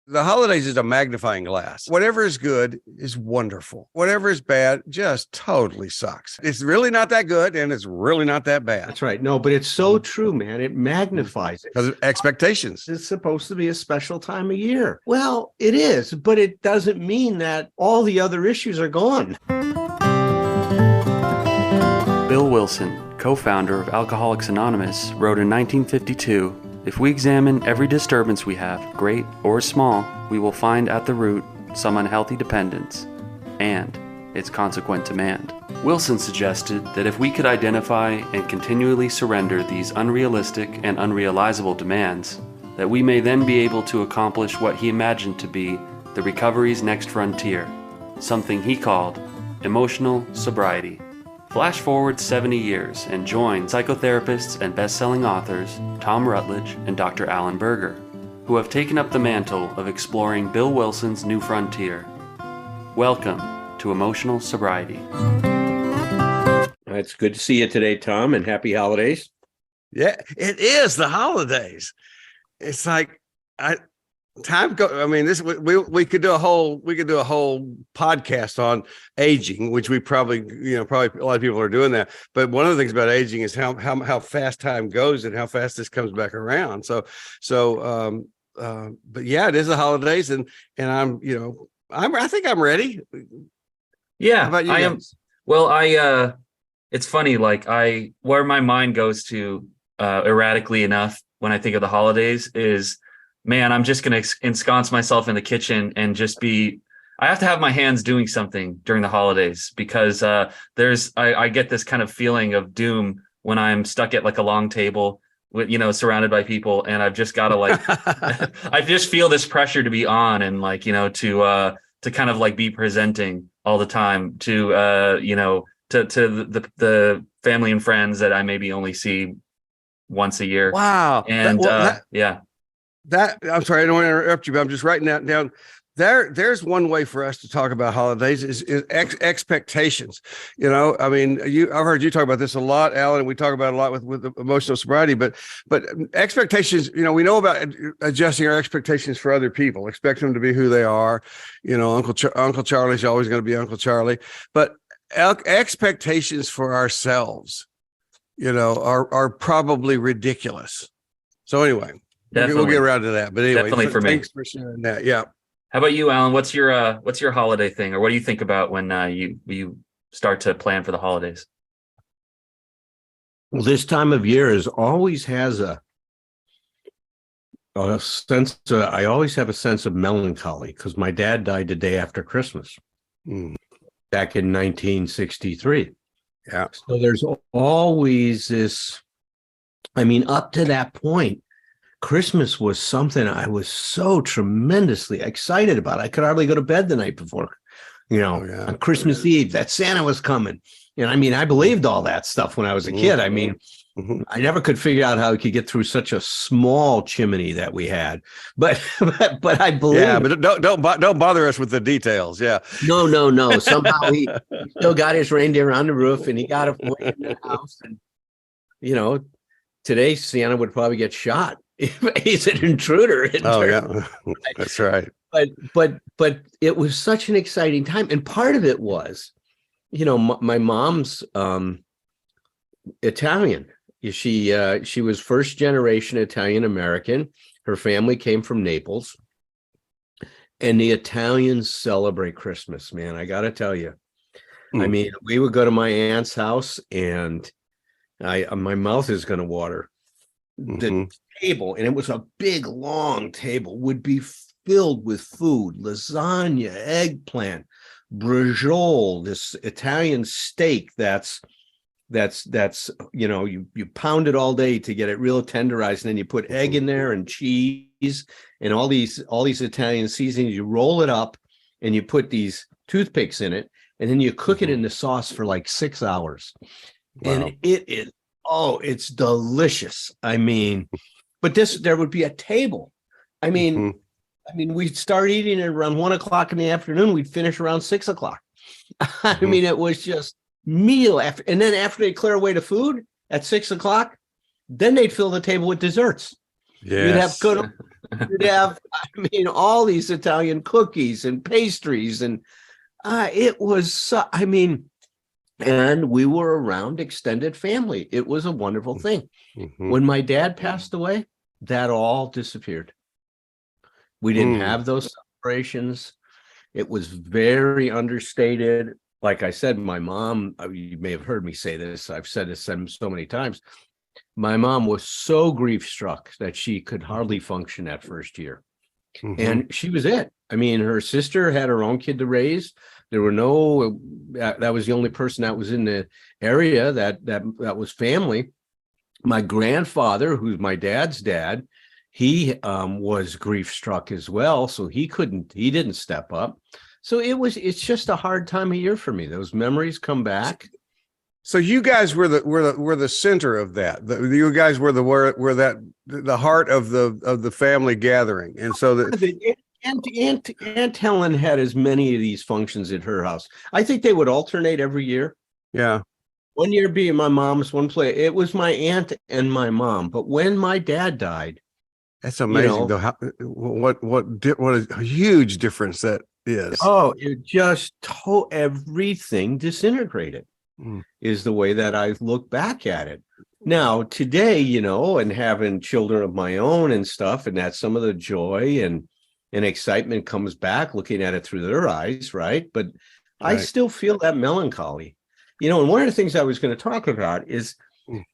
The holidays is a magnifying glass. Whatever is good is wonderful. Whatever is bad just totally sucks. It's really not that good, and it's really not that bad. That's right. No, but it's so true, man. It magnifies it. Because of expectations. It's supposed to be a special time of year. Well, it is, but it doesn't mean that all the other issues are gone. Bill Wilson, co-founder of Alcoholics Anonymous, wrote in 1952, "If we examine every disturbance we have, great or small, we will find at the root some unhealthy dependence and its consequent demand." Wilson suggested that if we could identify and continually surrender these unrealistic and unrealizable demands, that we may then be able to accomplish what he imagined to be the recovery's next frontier, something he called emotional sobriety. Flash forward 70 years and join psychotherapists and best-selling authors Tom Rutledge and Dr. Alan Berger, who have taken up the mantle of exploring Bill Wilson's new frontier. Welcome to Emotional Sobriety. It's good to see you today, Tom, and happy holidays. Yeah, it is the holidays. It's like time go. I mean, we could do a whole podcast on aging, which we probably a lot of people are doing that. But one of the things about aging is how fast time goes and how fast this comes back around. But yeah, it is the holidays, and I think I'm ready. Yeah, how about you I guys? am. Well, it's funny, where my mind goes to erratically enough when I think of the holidays is, man, I'm just going to ensconce myself in the kitchen and I have to have my hands doing something during the holidays because I get this kind of feeling of doom when I'm stuck at a long table with, surrounded by people. And I've just got to I just feel this pressure to be on and to kind of be presenting all the time to the family and friends that I maybe only see once a year. Wow. And That I'm sorry, I don't want to interrupt you, but I'm just writing that down. There's one way for us to talk about holidays is expectations. I mean, I've heard you talk about this a lot, Alan, and we talk about it a lot with emotional sobriety, but expectations, we know about adjusting our expectations for other people, expect them to be who they are. Uncle Charlie's always going to be Uncle Charlie, but expectations for ourselves, are probably ridiculous. So anyway, we'll get around to that. But anyway, definitely for me. Thanks for sharing that. Yeah. How about you, Alan? What's your holiday thing, or what do you think about when you start to plan for the holidays? Well, this time of year always has a sense. I always have a sense of melancholy because my dad died the day after Christmas, back in 1963. Yeah. So there's always this. I mean, up to that point, Christmas was something I was so tremendously excited about. I could hardly go to bed the night before, on Christmas Eve, that Santa was coming. And I mean, I believed all that stuff when I was a kid. I mean, I never could figure out how we could get through such a small chimney that we had, but I believe. Yeah, but don't bother us with the details. Yeah. No. Somehow he still got his reindeer on the roof and he got it in the house. And, today Santa would probably get shot. He's an intruder. Yeah, that's right. But it was such an exciting time, and part of it was, my mom's Italian. She was first generation Italian American. Her family came from Naples, and the Italians celebrate Christmas. Man, I got to tell you, I mean, we would go to my aunt's house, and my mouth is going to water. The table, and it was a big long table, would be filled with food: lasagna, eggplant, braciole, this Italian steak that's you pound it all day to get it real tenderized, and then you put egg in there and cheese and all these Italian seasonings. You roll it up and you put these toothpicks in it, and then you cook it in the sauce for 6 hours. Wow. And it is it's delicious. I mean, but there would be a table. I mean, we'd start eating it around 1 o'clock in the afternoon. We'd finish around 6 o'clock. I mean, it was just meal after, and then after they clear away the food at 6 o'clock, then they'd fill the table with desserts. Yes. You'd have, I mean, all these Italian cookies and pastries, and it was, I mean, and we were around extended family. It was a wonderful thing. Mhm. When my dad passed away, that all disappeared. We didn't have those celebrations. It was very understated. Like I said, my mom, you may have heard me say this, I've said this so many times. My mom was so grief struck that she could hardly function that first year. And she was it. I mean, her sister had her own kid to raise. There were no, that was the only person that was in the area that was family. My grandfather, who's my dad's dad, he was grief struck as well. So he didn't step up. So it's just a hard time of year for me. Those memories come back. So you guys were the center of that. You guys were the heart of the family gathering, and so that Aunt Helen had as many of these functions at her house. I think they would alternate every year. yeah, One year being my mom's, one play. It was my aunt and my mom. But when my dad died, that's amazing though. What a huge difference that is. oh, it just everything disintegrated. Is the way that I look back at it. Now, today, and having children of my own and stuff, and that some of the joy and excitement comes back looking at it through their eyes, right? But I still feel that melancholy. And one of the things I was going to talk about is,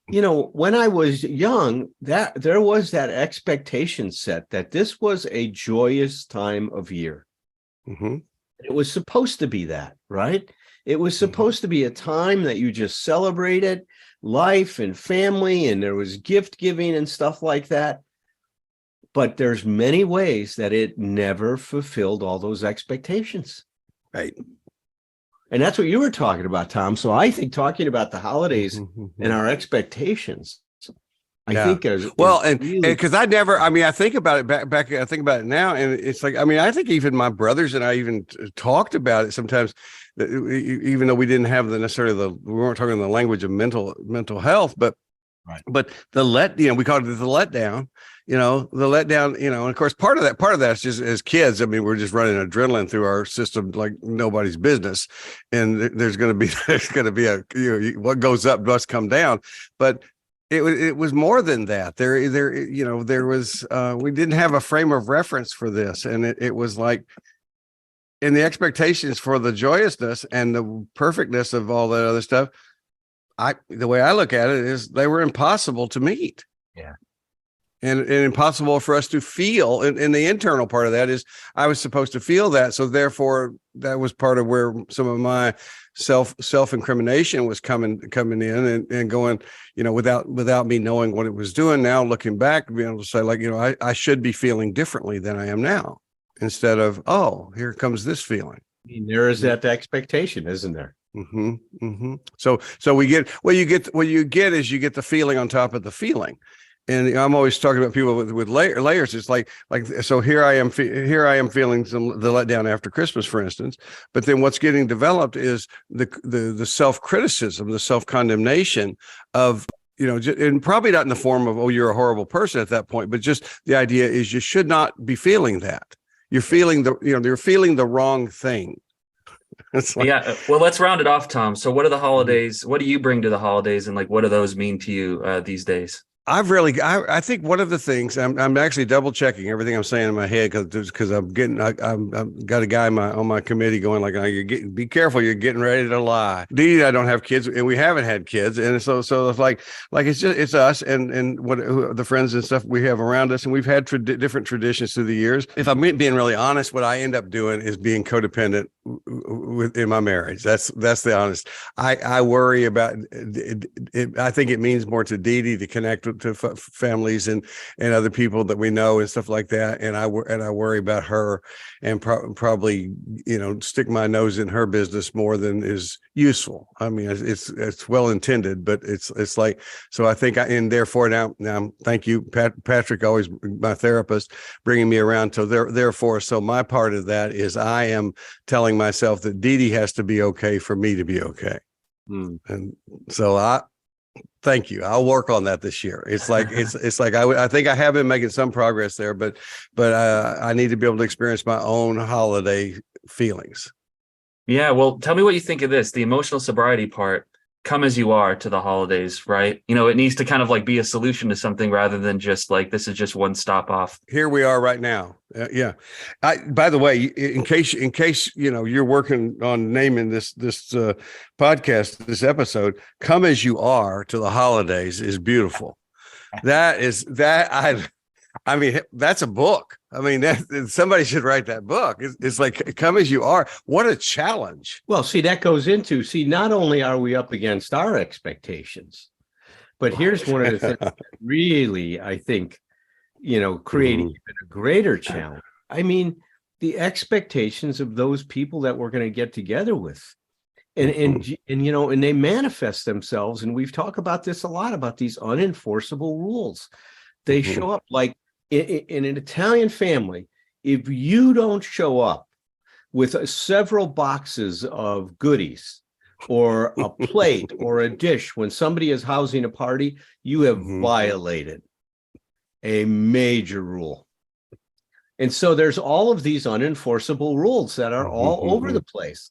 when I was young, that there was that expectation set that this was a joyous time of year. It was supposed to be that, right? It was supposed to be a time that you just celebrated life and family, and there was gift giving and stuff like that. But there's many ways that it never fulfilled all those expectations. Right. And that's what you were talking about, Tom. So I think talking about the holidays and our expectations, I think because I think about it back. I think about it now, and it's like, I think even my brothers and I even talked about it sometimes, even though we didn't have we weren't talking the language of mental health, but we called it the letdown. And of course part of that's just as kids. I mean, we're just running adrenaline through our system like nobody's business, and there's going to be a what goes up must come down, but. It was more than that. There was we didn't have a frame of reference for this, and it was like, and the expectations for the joyousness and the perfectness of all that other stuff. The way I look at it is they were impossible to meet. Yeah. And impossible for us to feel. And the internal part of that is I was supposed to feel that. So therefore, that was part of where some of my self-incrimination was coming in and going, without me knowing what it was doing. Now looking back, being able to say, like, I should be feeling differently than I am now, instead of, oh, here comes this feeling. I mean, there is that expectation, isn't there? So we get what you get is you get the feeling on top of the feeling. And I'm always talking about people with layers. It's like so here I am feeling the letdown after Christmas, for instance. But then what's getting developed is the self-criticism, the self-condemnation of, and probably not in the form of, oh, you're a horrible person at that point, but just the idea is you should not be feeling that. You're feeling you're feeling the wrong thing. Yeah. Well, let's round it off, Tom. So what are the holidays? What do you bring to the holidays, and what do those mean to you these days? I think one of the things I'm actually double checking everything I'm saying in my head because I've got a guy on my committee going like, oh, be careful, you're getting ready to lie. Indeed, I don't have kids, and we haven't had kids, and so it's like it's us and the friends and stuff we have around us, and we've had different traditions through the years. If I'm being really honest, what I end up doing is being codependent in my marriage. That's the honest. I worry about it. I think it means more to Dee Dee to connect to families and other people that we know and stuff like that, and I worry about her and probably stick my nose in her business more than is useful. I mean, it's well intended, but it's like, so I think and therefore now thank you, Patrick, always my therapist, bringing me around to therefore. So my part of that is I am telling myself that Dee Dee has to be okay for me to be okay. And so Thank you. I'll work on that this year. It's like I think I have been making some progress there, but I need to be able to experience my own holiday feelings. Yeah, well, tell me what you think of this. The emotional sobriety part, come as you are to the holidays, right? You know, it needs to kind of like be a solution to something rather than just like this is just one stop off. Here we are right now. Yeah. By the way, in case you know you're working on naming this podcast, this episode, "Come as You Are to the Holidays" is beautiful. I mean, that's a book. I mean, somebody should write that book. It's like, come as you are. What a challenge. Well, see, that goes into, not only are we up against our expectations, but here's one of the things that really, I think, you know, create even a greater challenge. I mean, the expectations of those people that we're going to get together with. And you know, and they manifest themselves. And we've talked about this a lot, about these unenforceable rules. They show up like in an Italian family. If you don't show up with several boxes of goodies or a plate or a dish when somebody is housing a party, you have violated a major rule. And so there's all of these unenforceable rules that are all over the place,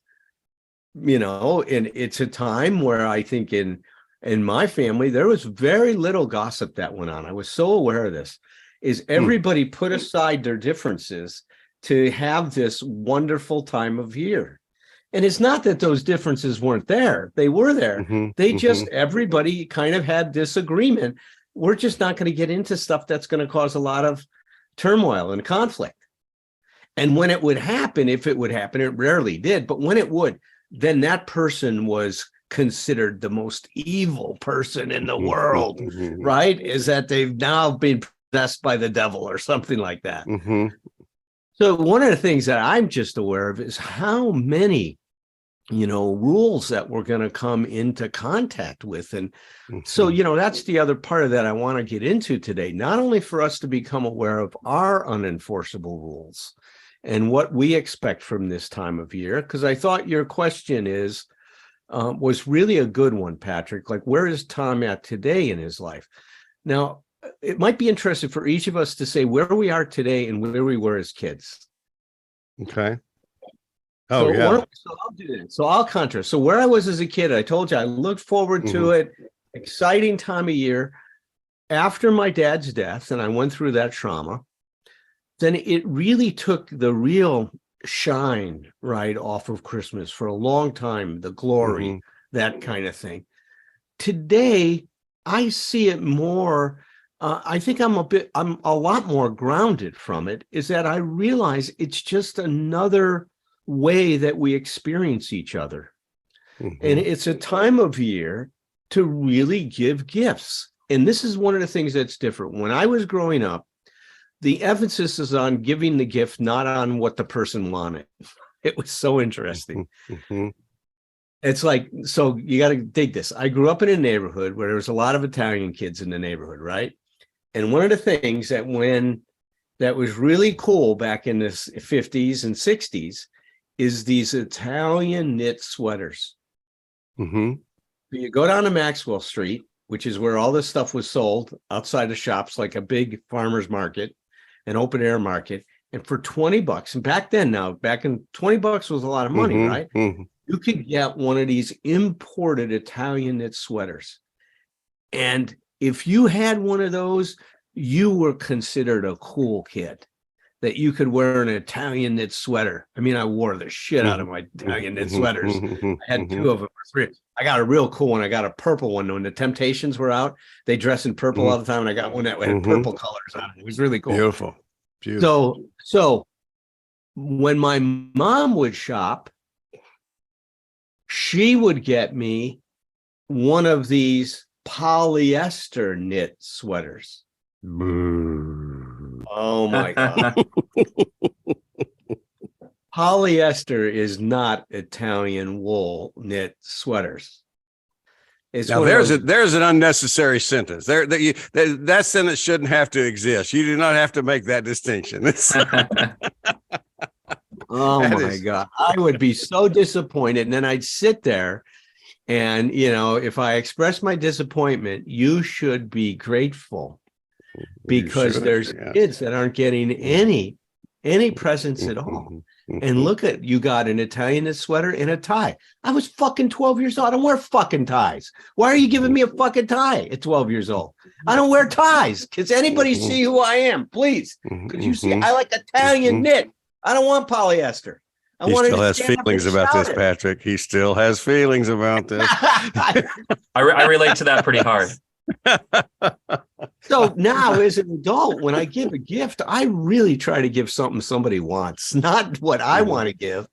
you know, and it's a time where I think in my family, there was very little gossip that went on. I was so aware of this, is everybody put aside their differences to have this wonderful time of year. And it's not that those differences weren't there. They were there. They just, everybody kind of had disagreement. We're just not going to get into stuff that's going to cause a lot of turmoil and conflict. And when it would happen, if it would happen, it rarely did, but when it would, then that person was considered the most evil person in the world, right? Is that they've now been possessed by the devil or something like that. So one of the things that I'm just aware of is how many, you know, rules that we're going to come into contact with. And so, you know, that's the other part of that I want to get into today, not only for us to become aware of our unenforceable rules and what we expect from this time of year, because I thought your question was really a good one, Patrick. Like, where is Tom at today in his life? Now, it might be interesting for each of us to say where we are today and where we were as kids. Okay. So I'll do that. So I'll contrast. So where I was as a kid, I told you I looked forward to it. Exciting time of year. After my dad's death, and I went through that trauma, then it really took the real shine right off of Christmas for a long time, the glory, that kind of thing. Today, I see it more. I think I'm a lot more grounded from it, is that I realize it's just another way that we experience each other. And it's a time of year to really give gifts. And this is one of the things that's different. When I was growing up, the emphasis is on giving the gift, not on what the person wanted. It was so interesting. It's like, so you got to dig this. I grew up in a neighborhood where there was a lot of Italian kids in the neighborhood, right? And one of the things that was really cool back in the 50s and 60s is these Italian knit sweaters. You go down to Maxwell Street, which is where all this stuff was sold outside the shops, like a big farmer's market, an open air market. And for $20, and back then, back in $20 was a lot of money, right? You could get one of these imported Italian knit sweaters. And if you had one of those, you were considered a cool kid, that you could wear an Italian knit sweater. I mean, I wore the shit out of my Italian knit sweaters. I had 2 of them or 3. I got a real cool one. I got a purple one. When the Temptations were out, they dressed in purple all the time. And I got one that had purple colors on it. It was really cool. Beautiful. So when my mom would shop, she would get me one of these polyester knit sweaters. Oh my God. Polyester is not Italian wool knit sweaters. Now there's an unnecessary sentence there. That sentence shouldn't have to exist. You do not have to make that distinction. Oh my God. I would be so disappointed. And then I'd sit there And, if I express my disappointment, you should be grateful, because there's kids that aren't getting any presents at all. And look at, you got an Italian sweater and a tie. I was fucking 12 years old. I don't wear fucking ties. Why are you giving me a fucking tie at 12 years old? I don't wear ties. Can anybody see who I am? Please. Could you see? I like Italian knit. I don't want polyester. He still has feelings about this, Patrick. He still has feelings about this. I relate to that pretty hard. So now, as an adult, when I give a gift, I really try to give something somebody wants, not what I want to give,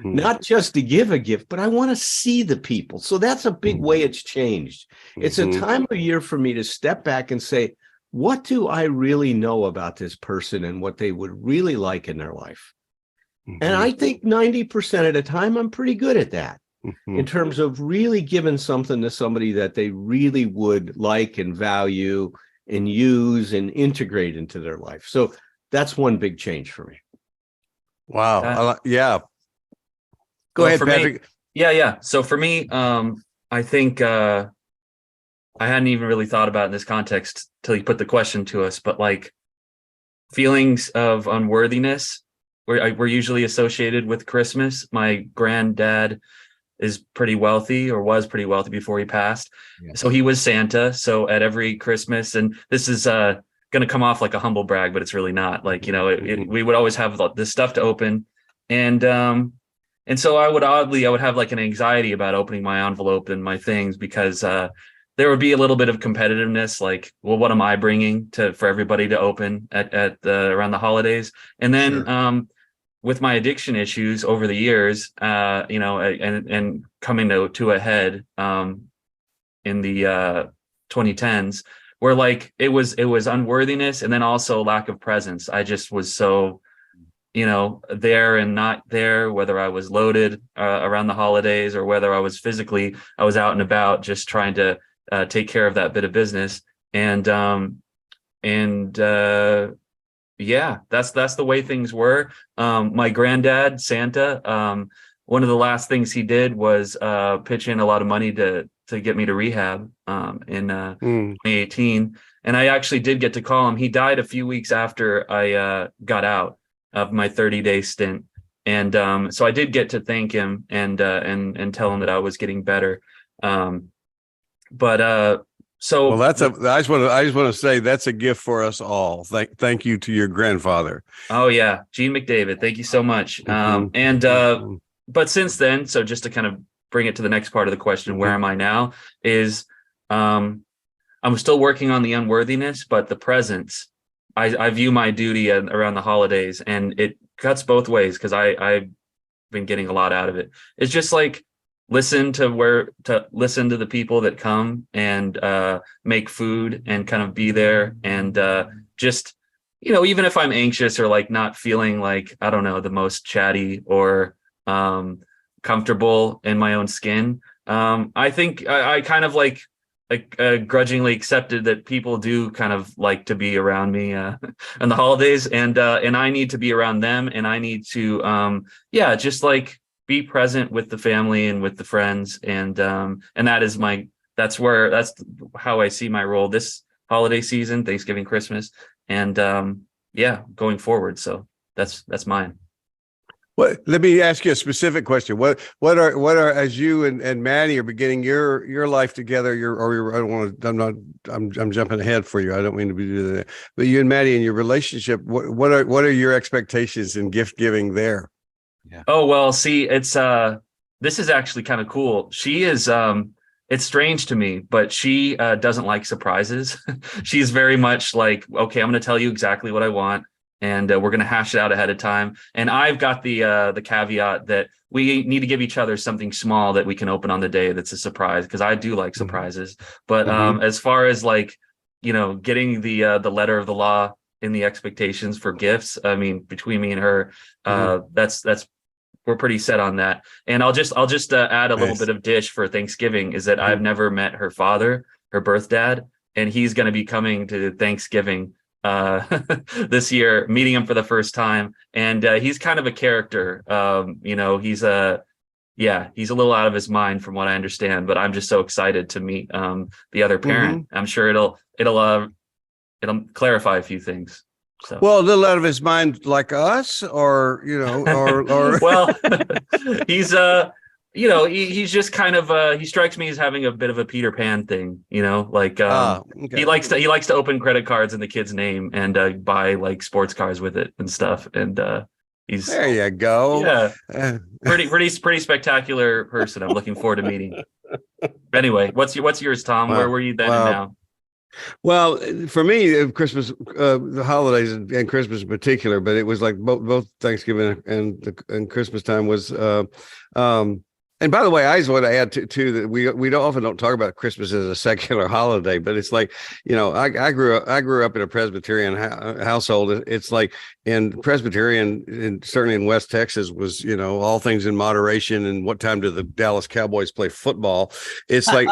not just to give a gift, but I want to see the people. So that's a big way it's changed. It's a time of year for me to step back and say, what do I really know about this person and what they would really like in their life? And I think 90% of the time, I'm pretty good at that. In terms of really giving something to somebody that they really would like and value and use and integrate into their life. So that's one big change for me. Wow. Yeah. Go ahead, Patrick. Yeah. So for me, I think I hadn't even really thought about it in this context till you put the question to us, but like feelings of unworthiness were usually associated with Christmas. My granddad is pretty wealthy, or was pretty wealthy before he passed. Yeah. So he was Santa. So at every Christmas, and this is going to come off like a humble brag, but it's really not. Like, we would always have this stuff to open. And so I would have like an anxiety about opening my envelope and my things, because there would be a little bit of competitiveness, like, well, what am I bringing for everybody to open at around the holidays? And then, sure. With my addiction issues over the years, and coming to a head in the 2010s, where like it was unworthiness, and then also lack of presence. I just was so, there and not there, whether I was loaded around the holidays or whether I was out and about, just trying to take care of that bit of business. Yeah, that's the way things were. My granddad, Santa, one of the last things he did was pitch in a lot of money to get me to rehab in 2018. And I actually did get to call him. He died a few weeks after I got out of my 30-day stint. And so I did get to thank him and tell him that I was getting better. So well, I just want to say that's a gift for us all. Thank you to your grandfather. Oh yeah, Gene McDavid. Thank you so much. But since then, so just to kind of bring it to the next part of the question, where am I now? Is I'm still working on the unworthiness, but the presence. I view my duty around the holidays, and it cuts both ways, because I've been getting a lot out of it. It's just like, listen to the people that come and make food and kind of be there, and just, even if I'm anxious or like not feeling like, I don't know, the most chatty or comfortable in my own skin, I think I kind of like grudgingly accepted that people do kind of like to be around me on the holidays, and I need to be around them, and I need to just like be present with the family and with the friends. And that's how I see my role this holiday season, Thanksgiving, Christmas, and going forward. So that's mine. Well, let me ask you a specific question. What are as you and Maddie are beginning your life together, I'm jumping ahead for you. I don't mean to be doing that. But you and Maddie and your relationship, what are your expectations in gift giving there? Yeah. Oh, well, see, it's this is actually kind of cool. She is it's strange to me, but she doesn't like surprises. She's very much like, okay, I'm going to tell you exactly what I want, and we're going to hash it out ahead of time. And I've got the caveat that we need to give each other something small that we can open on the day that's a surprise, because I do like surprises. But as far as like, getting the letter of the law in the expectations for gifts, I mean, between me and her, that's we're pretty set on that. And I'll just add a little bit of dish for Thanksgiving, is that I've never met her father, her birth dad, and he's going to be coming to Thanksgiving this year, meeting him for the first time. And he's kind of a character. He's yeah, he's a little out of his mind from what I understand, but I'm just so excited to meet the other parent. I'm sure it'll clarify a few things. So Well, a little out of his mind, like us, or or well, he's he's just kind of he strikes me as having a bit of a Peter Pan thing, like okay. he likes to open credit cards in the kid's name and buy like sports cars with it and stuff, and he's There you go. yeah, Uh, pretty spectacular person. I'm looking forward to meeting. Anyway, what's yours, Tom? Wow. Where were you then and Wow. now? Well, for me, Christmas, the holidays and Christmas in particular, but it was like both Thanksgiving and Christmas time was. And by the way, I just want to add too that we don't talk about Christmas as a secular holiday, but it's like, I grew up in a Presbyterian household. It's like, and Presbyterian, and certainly in West Texas, was all things in moderation. And what time do the Dallas Cowboys play football? It's like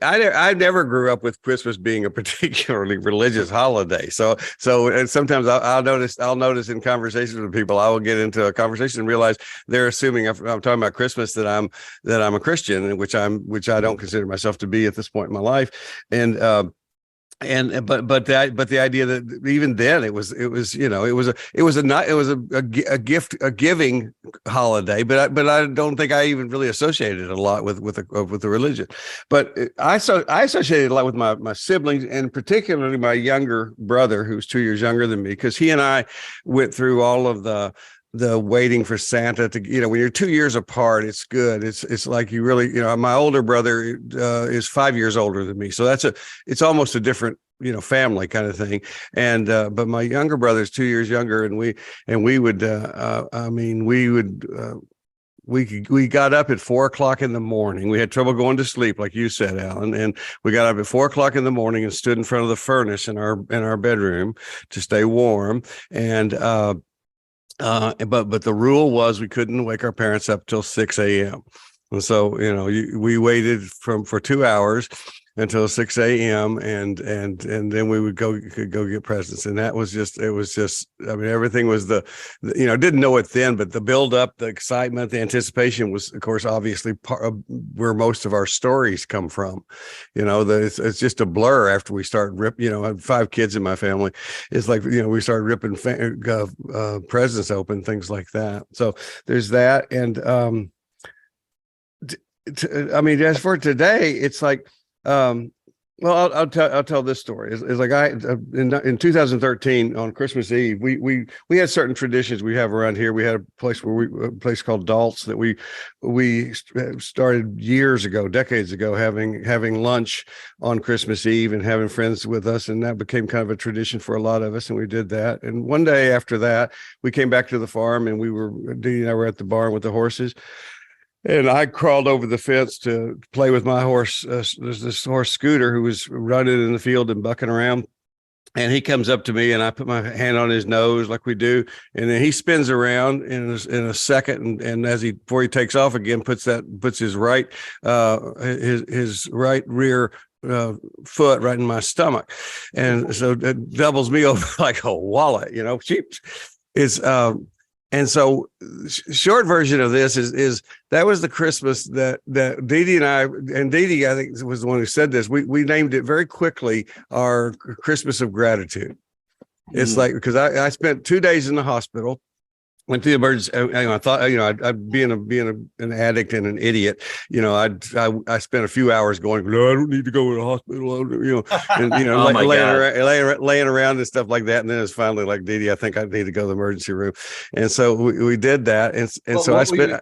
I never grew up with Christmas being a particularly religious holiday. So and sometimes I'll notice in conversations with people, I will get into a conversation and realize they're assuming I'm talking about Christmas that I'm a Christian, which I don't consider myself to be at this point in my life. And but the idea that even then it was a giving holiday, but I don't think I even really associated it a lot with the religion. But I associated it a lot with my siblings, and particularly my younger brother, who's 2 years younger than me, because he and I went through all of the waiting for Santa to, when you're 2 years apart, it's good. It's like you really, my older brother is 5 years older than me. So it's almost a different, family kind of thing. And, but my younger brother is 2 years younger, and we got up at 4 o'clock in the morning. We had trouble going to sleep, like you said, Alan, and we got up at 4 o'clock in the morning and stood in front of the furnace in our bedroom to stay warm. And, but the rule was we couldn't wake our parents up till 6 a.m. And so, we waited for 2 hours until 6 a.m. and then we would go get presents. And it was just, I mean, everything was didn't know it then, but the build up, the excitement, the anticipation was, of course, obviously part of where most of our stories come from. It's just a blur after we start I have 5 kids in my family. It's like, we started ripping presents open, things like that. So there's that. And, I mean, as for today, it's like, well, I'll tell this story. It's like in 2013 on Christmas Eve, we had certain traditions we have around here. We had a place called Dalt's that we started years ago, decades ago, having lunch on Christmas Eve and having friends with us, and that became kind of a tradition for a lot of us, and we did that. And one day after that, we came back to the farm, and Dee and I were at the barn with the horses. And I crawled over the fence to play with my horse. There's this horse Scooter who was running in the field and bucking around. And he comes up to me, and I put my hand on his nose like we do. And then he spins around in a second. And before he takes off again, puts his right rear foot right in my stomach. And so it doubles me over like a wallet, and so short version of this is that was the Christmas that Dee Dee and I think was the one who said this. We named it very quickly our Christmas of gratitude. It's like, because I spent 2 days in the hospital, went to the emergency. I thought, I'd being an addict and an idiot, I spent a few hours going, no, I don't need to go to the hospital, and laying around and stuff like that. And then it's finally like, Dee Dee, I think I need to go to the emergency room. And so we did that. And so I spent.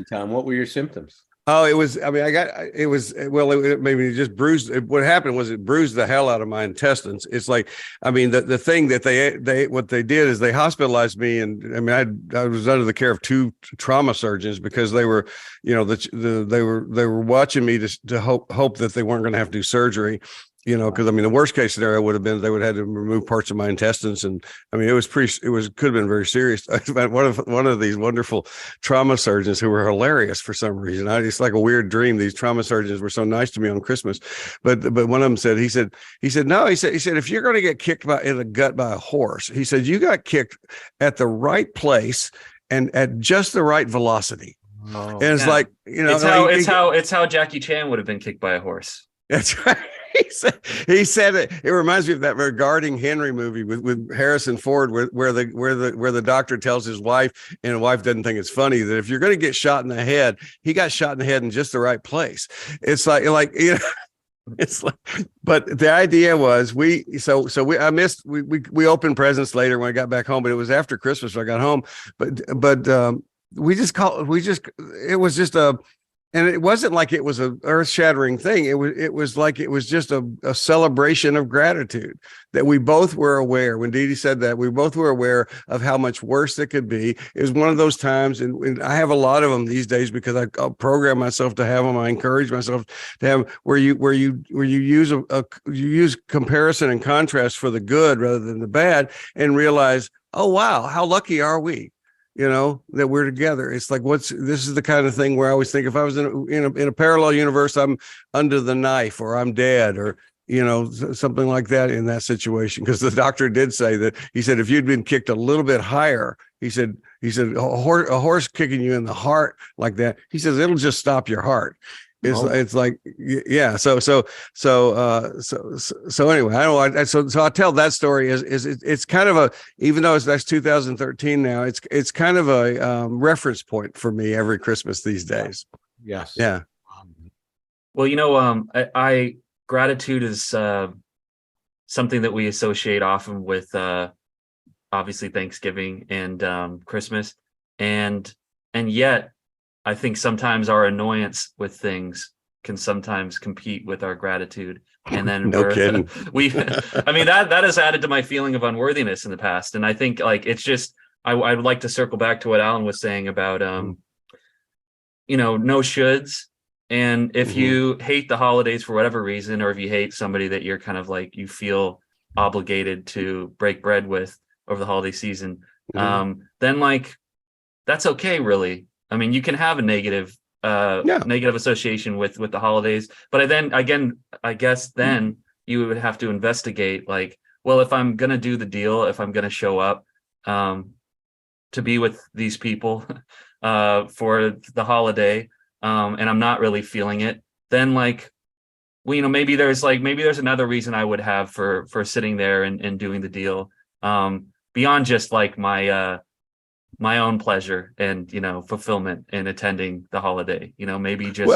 Tom, what were your symptoms? Oh, it was maybe just bruised. What happened was it bruised the hell out of my intestines. It's like, I mean, the thing that what they did is they hospitalized me. And I mean, I was under the care of 2 trauma surgeons because they were, they were watching me to hope that they weren't going to have to do surgery. Because I mean, the worst case scenario would have been they would have had to remove parts of my intestines, and I mean, could have been very serious. One of these wonderful trauma surgeons who were hilarious for some reason. It's like a weird dream. These trauma surgeons were so nice to me on Christmas, but one of them said, he said no, he said if you're going to get kicked in the gut by a horse, he said you got kicked at the right place and at just the right velocity. And it's Yeah. like, It's how Jackie Chan would have been kicked by a horse. That's right. He said it. It reminds me of that Regarding Henry movie with Harrison Ford, where the doctor tells his wife, and the wife doesn't think it's funny, that if you're going to get shot in the head, he got shot in the head in just the right place. It's like it's like, but the idea was we opened presents later when I got back home, but it was after Christmas when I got home. But it was just and it wasn't like it was a earth-shattering thing. It was like it was just a celebration of gratitude that we both were aware. When Dee Dee said that, we both were aware of how much worse it could be. It was one of those times, and I have a lot of them these days because I'll program myself to have them. I encourage myself to have where you use you use comparison and contrast for the good rather than the bad, and realize, oh wow, how lucky are we? That we're together. It's like, this is the kind of thing where I always think, if I was in a parallel universe, I'm under the knife or I'm dead, or, something like that in that situation. Because the doctor did say that, he said, if you'd been kicked a little bit higher, he said, a horse kicking you in the heart like that, he says, it'll just stop your heart. It's like, yeah. So anyway, I tell that story it's kind of even though that's 2013 now, it's kind of a reference point for me every Christmas these days. Yes. Yeah. Well, gratitude is something that we associate often with obviously Thanksgiving and Christmas, and yet I think sometimes our annoyance with things can sometimes compete with our gratitude. And then no kidding. That has added to my feeling of unworthiness in the past. And I think it's just, I would like to circle back to what Alan was saying about, no shoulds. And if you hate the holidays for whatever reason, or if you hate somebody that you're kind of like, you feel obligated to break bread with over the holiday season, then that's okay, really. I mean, you can have a negative association with the holidays, but I guess then you would have to investigate, well, if I'm going to do the deal, if I'm going to show up to be with these people for the holiday, and I'm not really feeling it, then maybe there's another reason I would have for sitting there and doing the deal, beyond just my own pleasure and fulfillment in attending the holiday. Maybe just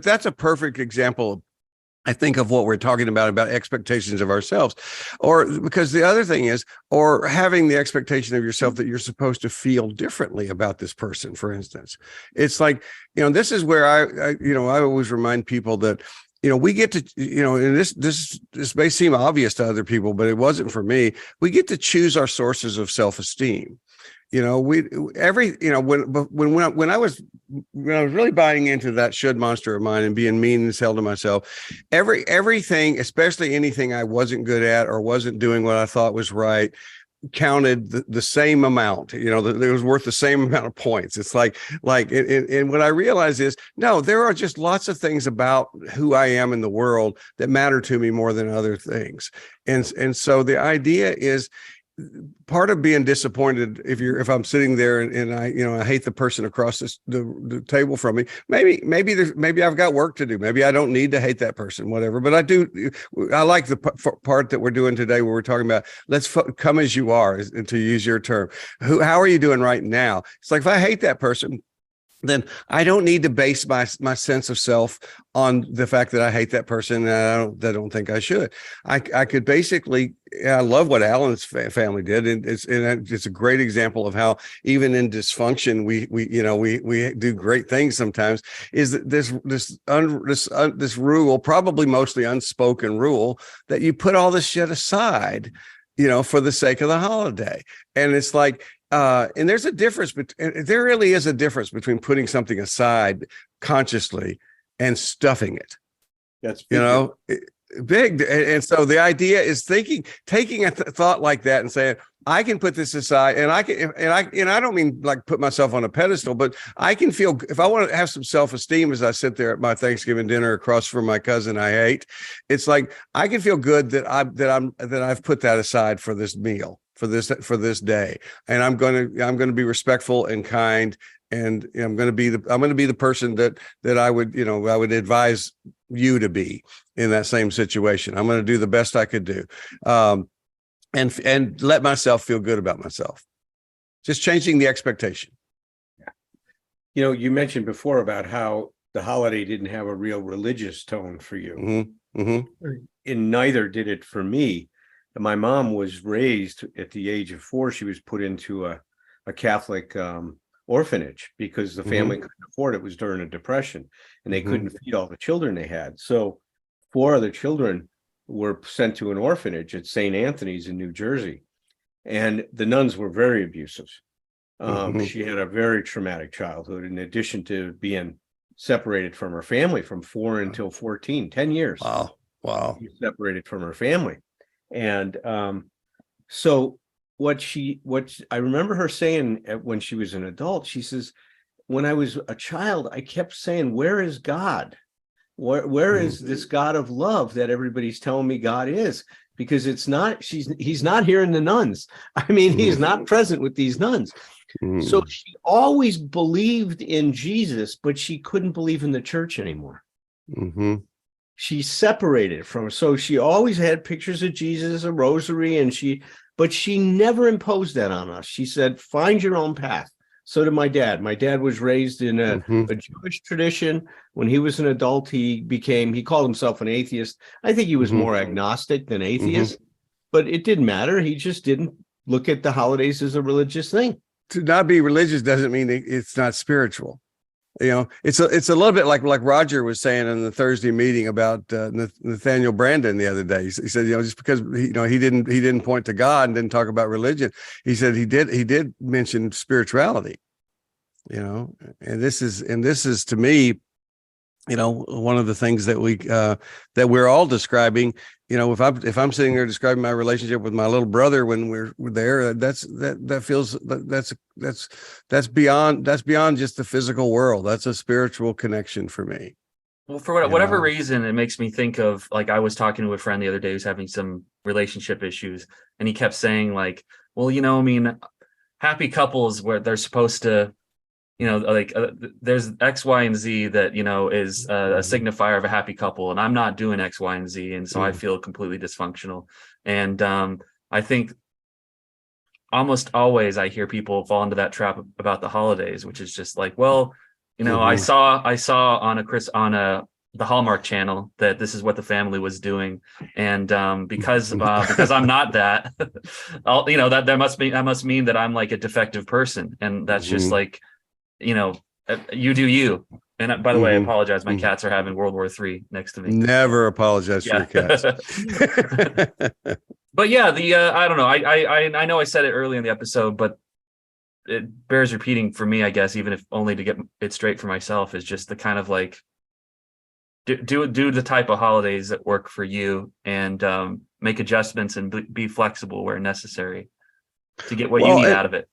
that's a perfect example, I think, of what we're talking about expectations of ourselves, or because the other thing is, or having the expectation of yourself that you're supposed to feel differently about this person. For instance, it's like, this is where I always remind people that, we get to, and this may seem obvious to other people, but it wasn't for me. We get to choose our sources of self-esteem. When I was really buying into that should monster of mine and being mean as hell to myself, everything, especially anything I wasn't good at or wasn't doing what I thought was right, counted the same amount. It was worth the same amount of points. It's like and what I realized is, no, there are just lots of things about who I am in the world that matter to me more than other things. And so the idea is, part of being disappointed, if I'm sitting there and I hate the person across the table from me, maybe I've got work to do. Maybe I don't need to hate that person, whatever. But I like the part that we're doing today, where we're talking about, let's come as you are, to use your term. How are you doing right now? It's like, if I hate that person, then I don't need to base my sense of self on the fact that I hate that person. And I don't think I should. I could basically, I love what Alan's family did. And it's a great example of how even in dysfunction, we do great things sometimes, is that this rule, probably mostly unspoken rule, that you put all this shit aside, for the sake of the holiday. And it's like, and there's a difference, but there really is a difference between putting something aside consciously and stuffing it. That's big. And so the idea is taking a thought like that and saying, I can put this aside, and I don't mean like put myself on a pedestal, but I can feel, if I want to have some self-esteem as I sit there at my Thanksgiving dinner across from my cousin I hate, it's like, I can feel good that I've put that aside for this meal. for this day, and I'm going to be respectful and kind, and I'm going to be the person that I would advise you to be in that same situation. I'm going to do the best I could do, and let myself feel good about myself. Just changing the expectation. You know, you mentioned before about how the holiday didn't have a real religious tone for you. Mm-hmm. Mm-hmm. And neither did it for me. My mom was raised at the age of 4. She was put into a Catholic orphanage because the family couldn't afford it. It was during a depression, and they couldn't feed all the children they had. So 4 other children were sent to an orphanage at St. Anthony's in New Jersey. And the nuns were very abusive. She had a very traumatic childhood, in addition to being separated from her family from 4 until 14, 10 years. Wow. Separated from her family. And so what I remember her saying when she was an adult, she says, when I was a child, I kept saying, where is God? Where is this God of love that everybody's telling me God is? Because he's not here in the nuns. I mean, he's not present with these nuns. So she always believed in Jesus, but she couldn't believe in the church anymore. She separated from, so she always had pictures of Jesus, a rosary, but she never imposed that on us. She said, find your own path. So did my dad. My dad was raised in a Jewish tradition. When he was an adult, he called himself an atheist. I think he was more agnostic than atheist, but it didn't matter. He just didn't look at the holidays as a religious thing. To not be religious doesn't mean it's not spiritual. You know, it's a little bit like Roger was saying in the Thursday meeting about Nathaniel Brandon the other day. He said, just because he didn't point to God and didn't talk about religion, he said he did mention spirituality. And this is to me, one of the things that we're all describing. If I'm sitting there describing my relationship with my little brother when we're there, that's beyond just the physical world. That's a spiritual connection for me. Well, for whatever reason, it makes me think of, like, I was talking to a friend the other day who's having some relationship issues, and he kept saying, like, well, happy couples where they're supposed to, there's X, Y, and Z that, is a signifier of a happy couple. And I'm not doing X, Y, and Z. And so I feel completely dysfunctional. And I think almost always I hear people fall into that trap about the holidays, which is just like, well, I saw on the Hallmark channel that this is what the family was doing. And because I'm not that, that must mean that I'm like a defective person. And that's just like, you do you. And by the way, I apologize. My cats are having World War III next to me. Never apologize for your cats. But yeah, I don't know. I know I said it early in the episode, but it bears repeating for me, I guess, even if only to get it straight for myself, is just the kind of like, do the type of holidays that work for you, and make adjustments and be flexible where necessary to get what you need out of it.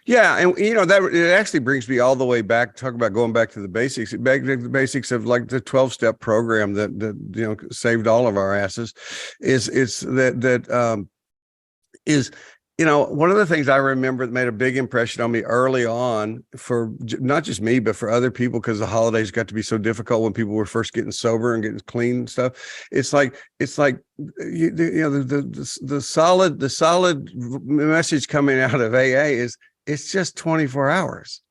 Yeah, and that it actually brings me all the way back. Talk about going back to the basics, of like the 12-step program that saved all of our asses. Is one of the things I remember that made a big impression on me early on, for not just me but for other people, because the holidays got to be so difficult when people were first getting sober and getting clean and stuff. It's like the solid message coming out of AA is, it's just 24 hours.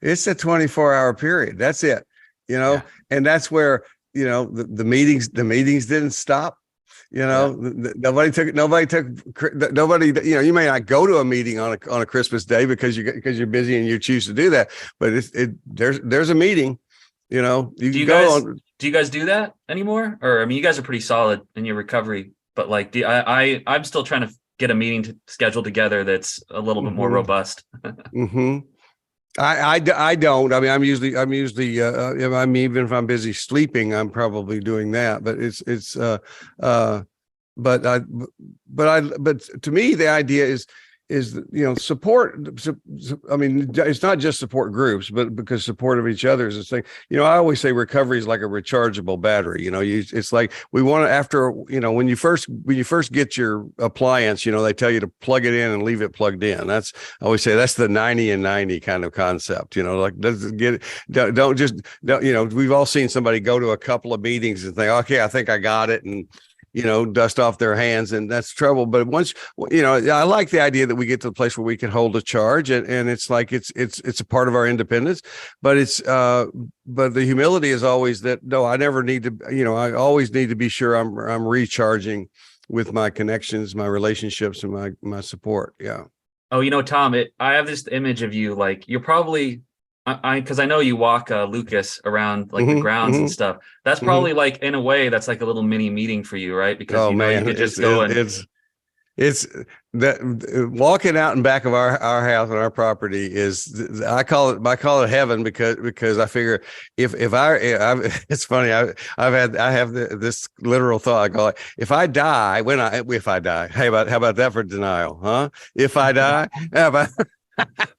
It's a 24-hour period. That's it. And that's where, the meetings didn't stop. Nobody, you may not go to a meeting on a Christmas day because you're busy and you choose to do that, but there's a meeting, Do you guys do that anymore? Or, I mean, you guys are pretty solid in your recovery, but like, I'm still trying to get a meeting scheduled together that's a little bit more robust. I don't. I mean, I'm usually even if I'm busy sleeping, I'm probably doing that. But but to me, the idea is support. I mean, it's not just support groups, but because support of each other is a thing. I always say recovery is like a rechargeable battery. It's like we want to, after, when you first get your appliance, they tell you to plug it in and leave it plugged in. I always say that's the 90 and 90 kind of concept, like doesn't get it. Don't, we've all seen somebody go to a couple of meetings and think, okay, I think I got it. And dust off their hands, and that's trouble. But once, I like the idea that we get to the place where we can hold a charge, and it's like it's a part of our independence. But but the humility is always that, no, I never need to, I always need to be sure I'm recharging with my connections, my relationships, and my support. Yeah. Oh, Tom, I have this image of you, like you're probably, because I know you walk Lucas around like the grounds and stuff. That's probably like, in a way, that's like a little mini meeting for you, right? Because you could just go it's that walking out in back of our house on our property is, I call it heaven, because I figure if it's funny, I have this literal thought. I call it, if I die, if I die, hey, how about that for denial, huh? If I die, how about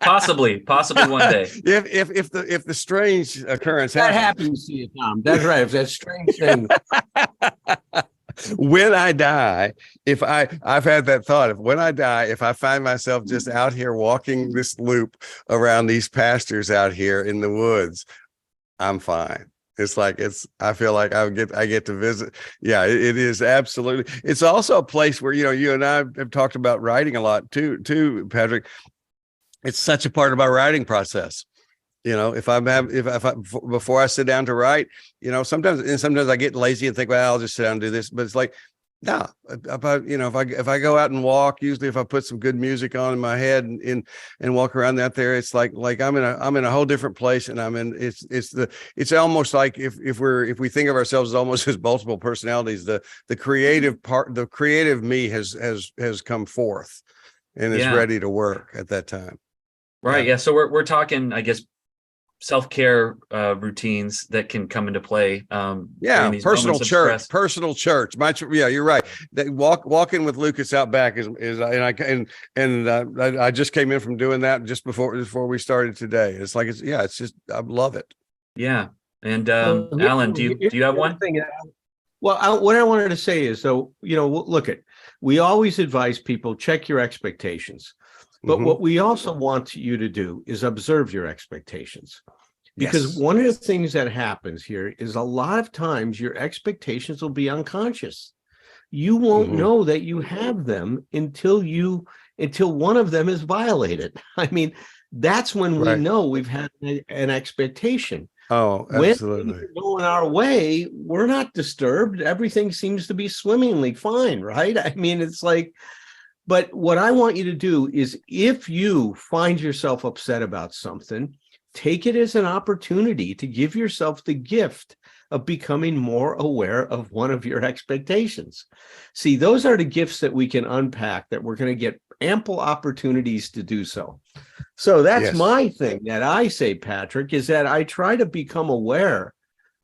possibly one day. If the strange occurrence that happens to you, Tom. That's right. If that strange thing. When I die, I've had that thought, when I die, if I find myself just out here walking this loop around these pastures out here in the woods, I'm fine. It's like, I feel like I get to visit. Yeah, it is absolutely. It's also a place where, you and I have talked about writing a lot too, Patrick. It's such a part of my writing process. If I before I sit down to write, sometimes I get lazy and think, well, I'll just sit down and do this. But it's like, no, if I go out and walk, usually if I put some good music on in my head and walk around out there, it's like I'm in a whole different place, and it's almost like if we think of ourselves as almost as multiple personalities, the creative me has come forth and is ready to work at that time. Right. Yeah. So we're talking, I guess, self-care routines that can come into play. Personal church. You're right. That walking with Lucas out back is I just came in from doing that just before we started today. It's like, it's just, I love it. Yeah. And Allen, do you have one? Well, what I wanted to say is, so, we always advise people, check your expectations. But what we also want you to do is observe your expectations. Because one of the things that happens here is a lot of times your expectations will be unconscious. You won't know that you have them until one of them is violated. I mean, that's when we know we've had an expectation. Oh, absolutely. When going our way, we're not disturbed. Everything seems to be swimmingly fine, right? I mean, it's like, but what I want you to do is, if you find yourself upset about something, take it as an opportunity to give yourself the gift of becoming more aware of one of your expectations. See, those are the gifts that we can unpack, that we're going to get ample opportunities to do so. So that's my thing that I say, Patrick, is that I try to become aware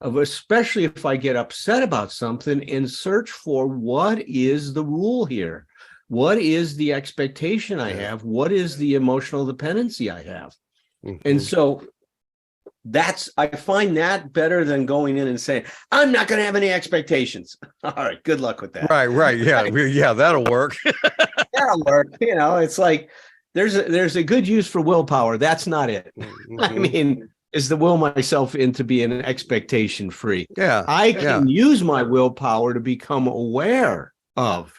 of, especially if I get upset about something, and search for what is the rule here. What is the expectation I have? What is the emotional dependency I have? And so I find that better than going in and saying, I'm not going to have any expectations. All right, good luck with that. Right. Yeah, that'll work. That'll work. It's like, there's a good use for willpower. That's not it. I mean, is to will myself into being expectation free. Yeah. I can use my willpower to become aware of,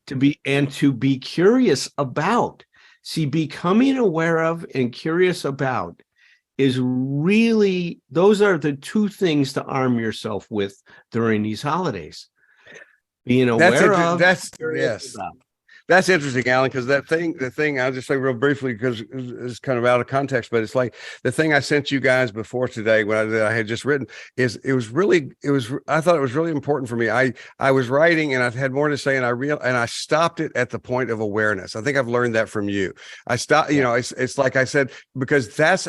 to be curious about. See, becoming aware of and curious about is really, those are the two things to arm yourself with during these holidays. Being aware of, yes. That's interesting, Allen, because the thing I'll just say real briefly, because it's kind of out of context, but it's like the thing I sent you guys before today that I had just written I thought it was really important for me. I was writing and I've had more to say, and I stopped it at the point of awareness. I think I've learned that from you. I stopped, it's like I said, because that's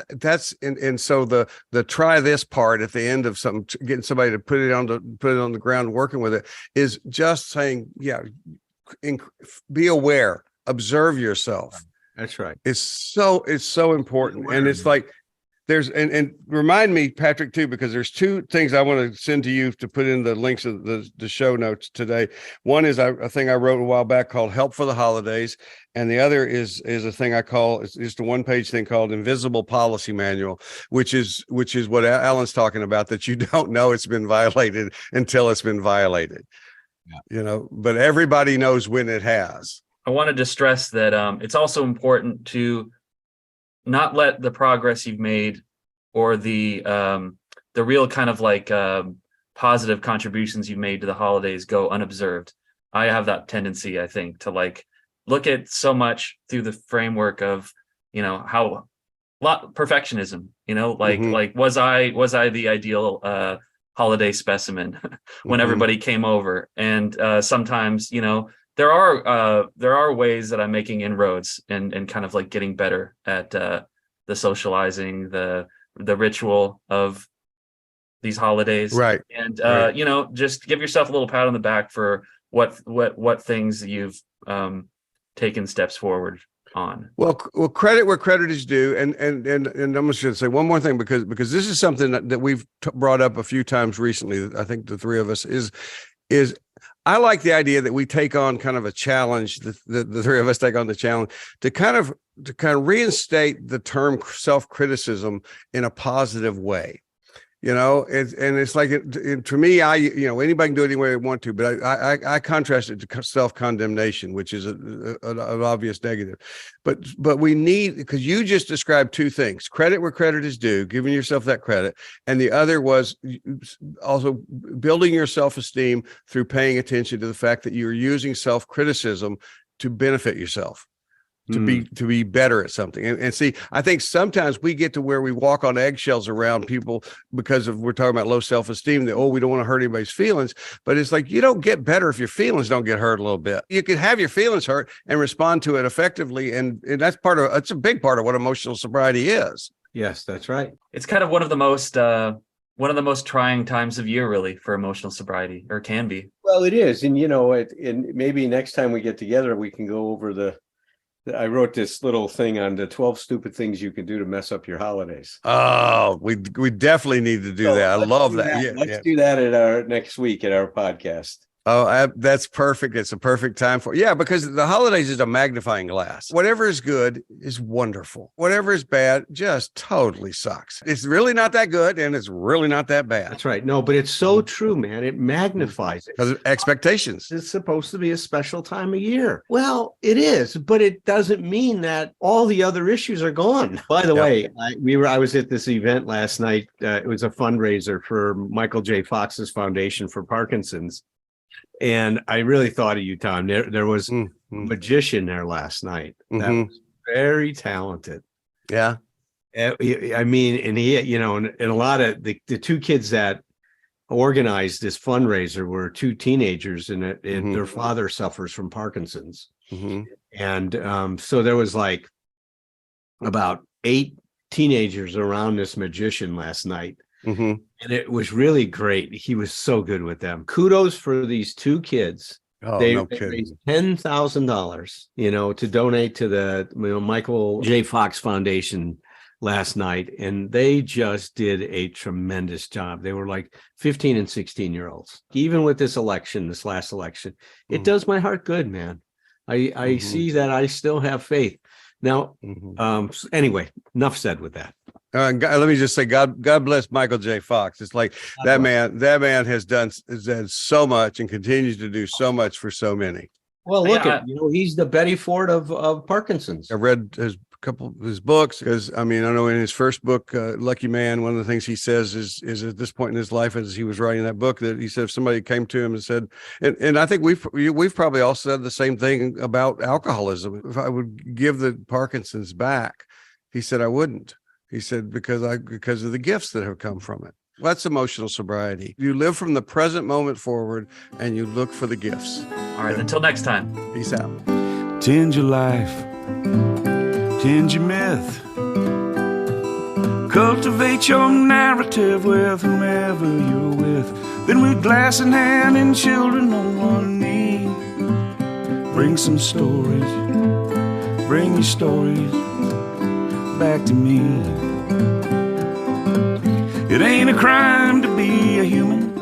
and so the try this part at the end of something, getting somebody to put it on the ground, working with it, is just saying, be aware observe yourself. That's right. It's so important. And it's like, there's, and remind me, Patrick, too, because there's two things I want to send to you to put in the links of the show notes today. One is a thing I wrote a while back called Help for the Holidays. And the other is a thing I call, it's just a 1-page thing called Invisible Policy Manual, which is what Alan's talking about, that you don't know it's been violated until it's been violated. Yeah. But everybody knows when it has. I wanted to stress that it's also important to not let the progress you've made or the real kind of like positive contributions you've made to the holidays go unobserved. I have that tendency, I think, to like look at so much through the framework of, how perfectionism, like was I the ideal holiday specimen when everybody came over? And sometimes, there are ways that I'm making inroads and kind of like getting better at the socializing, the ritual of these holidays. Right. And right. Just give yourself a little pat on the back for what things you've taken steps forward on. Well, credit where credit is due, and I'm just going to say one more thing because this is something that we've brought up a few times recently. I think the three of us is I like the idea that we take on kind of a challenge. The three of us take on the challenge to kind of reinstate the term self-criticism in a positive way. It's like to me, anybody can do it any way they want to, but I contrast it to self-condemnation, which is an obvious negative. But we need, because you just described two things: credit where credit is due, giving yourself that credit, and the other was also building your self-esteem through paying attention to the fact that you're using self-criticism to benefit yourself. To be better at something. And see, I think sometimes we get to where we walk on eggshells around people because we're talking about low self-esteem, that, we don't want to hurt anybody's feelings. But it's like, you don't get better if your feelings don't get hurt a little bit. You can have your feelings hurt and respond to it effectively. And that's a big part of what emotional sobriety is. Yes, that's right. It's kind of one of the most trying times of year, really, for emotional sobriety, or can be. Well, it is. And, and maybe next time we get together, we can go over I wrote this little thing on the 12 stupid things you can do to mess up your holidays. Oh, we definitely need to do that. I love that. Yeah, let's do that at our next week at our podcast. Oh, that's perfect. It's a perfect time for, because the holidays is a magnifying glass. Whatever is good is wonderful. Whatever is bad just totally sucks. It's really not that good, and it's really not that bad. That's right. No, but it's so true, man. It magnifies it. Because of expectations. It's supposed to be a special time of year. Well, it is, but it doesn't mean that all the other issues are gone. By the way, I was at this event last night. It was a fundraiser for Michael J. Fox's Foundation for Parkinson's. And I really thought of you, Tom. There was a magician there last night that was very talented. Yeah. I mean, and he, and a lot of the two kids that organized this fundraiser were two teenagers, and their father suffers from Parkinson's. And so there was like about 8 teenagers around this magician last night. And it was really great. He was so good with them. Kudos for these two kids. They raised $10,000, to donate to the Michael J. Fox Foundation last night, and they just did a tremendous job. They were like 15 and 16-year-olds. Even with this last election, it does my heart good, man. I see that I still have faith. Now, anyway, enough said with that. God, let me just say, God bless Michael J. Fox. It's like that man has done so much and continues to do so much for so many. Well, look he's the Betty Ford of Parkinson's. I read a couple of his books because I know in his first book, Lucky Man, one of the things he says is at this point in his life, as he was writing that book, that he said if somebody came to him and said, and I think we've probably all said the same thing about alcoholism. If I would give the Parkinson's back, he said I wouldn't. He said, because of the gifts that have come from it. That's emotional sobriety. You live from the present moment forward and you look for the gifts. All right. Until next time. Peace out. Tend your life. Tend your myth. Cultivate your narrative with whomever you're with. Then with glass in hand and children on one knee, bring some stories Bring your stories back to me. It ain't a crime to be a human.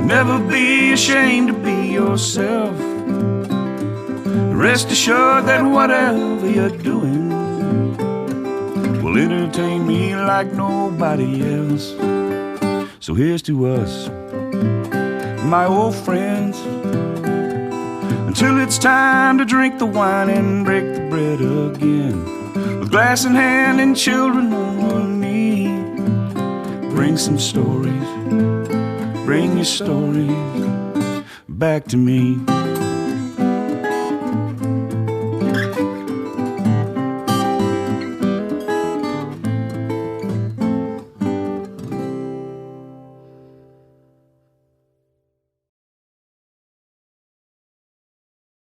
Never be ashamed to be yourself. Rest assured that whatever you're doing will entertain me like nobody else. So here's to us, my old friends, until it's time to drink the wine and break the bread again. With glass in hand and children on one knee. Bring some stories, bring your stories back to me.